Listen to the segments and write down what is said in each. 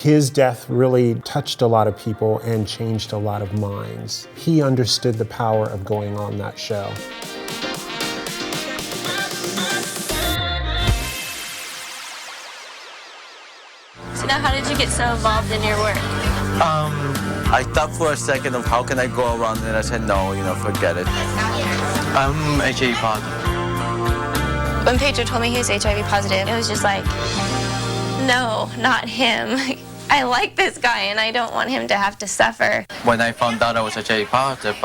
His death really touched a lot of people and changed a lot of minds. He understood the power of going on that show. So now how did you get so involved in your work? I thought for a second of how can I go around, and I said, no, forget it. I'm HIV positive. When Pedro told me he was HIV positive, it was just like, no, not him. I like this guy and I don't want him to have to suffer. When I found out I was HIV positive,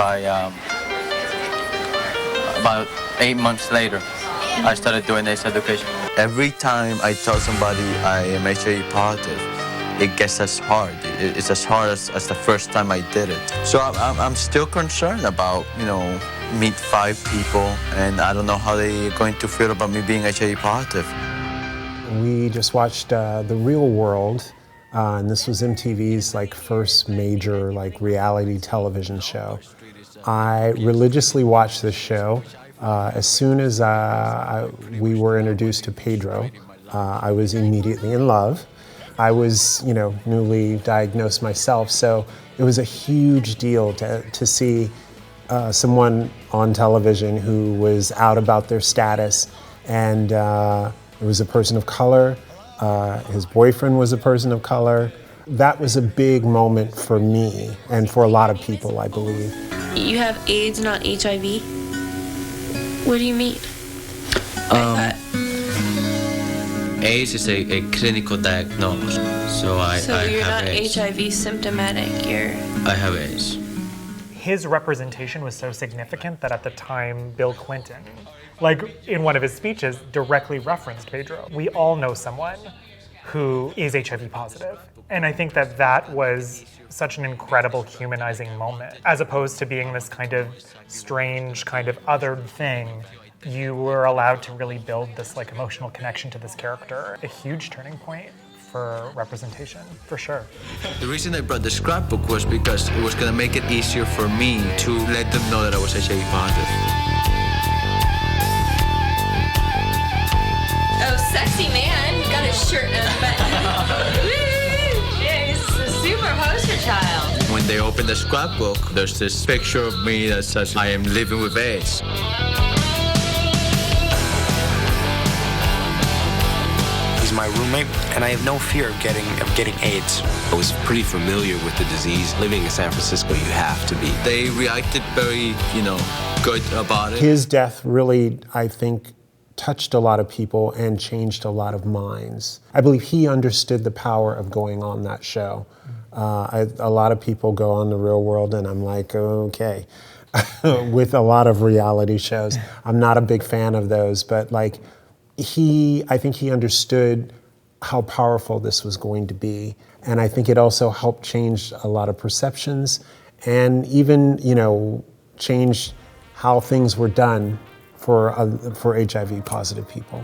about 8 months later, I started doing AIDS education. Every time I tell somebody I am HIV positive, it gets as hard. It's as hard as the first time I did it. So I'm still concerned about, meet 5 people, and I don't know how they're going to feel about me being HIV positive. We just watched The Real World, and this was MTV's first major reality television show. I religiously watched this show. As soon as we were introduced to Pedro, I was immediately in love. I was, newly diagnosed myself, so it was a huge deal to see someone on television who was out about their status, and it was a person of color. His boyfriend was a person of color. That was a big moment for me and for a lot of people, I believe. You have AIDS, not HIV? What do you mean? AIDS is a clinical diagnosis, so I you're have not AIDS. HIV symptomatic, I have AIDS. His representation was so significant that at the time, Bill Clinton, in one of his speeches, directly referenced Pedro. We all know someone who is HIV positive. And I think that was such an incredible humanizing moment. As opposed to being this kind of strange, kind of othered thing, you were allowed to really build this emotional connection to this character. A huge turning point for representation, for sure. The reason I brought the scrapbook was because it was going to make it easier for me to let them know that I was HIV positive. Oh, sexy man, you got his shirt unbuttoned. Yeah, he's a super poster child. When they open the scrapbook, there's this picture of me that says, I am living with AIDS. He's my roommate, and I have no fear of getting AIDS. I was pretty familiar with the disease. Living in San Francisco, you have to be. They reacted very, good about it. His death really, I think, touched a lot of people and changed a lot of minds. I believe he understood the power of going on that show. A lot of people go on The Real World, and I'm like, okay. With a lot of reality shows. I'm not a big fan of those, but I think he understood how powerful this was going to be. And I think it also helped change a lot of perceptions and even, changed how things were done for HIV positive people.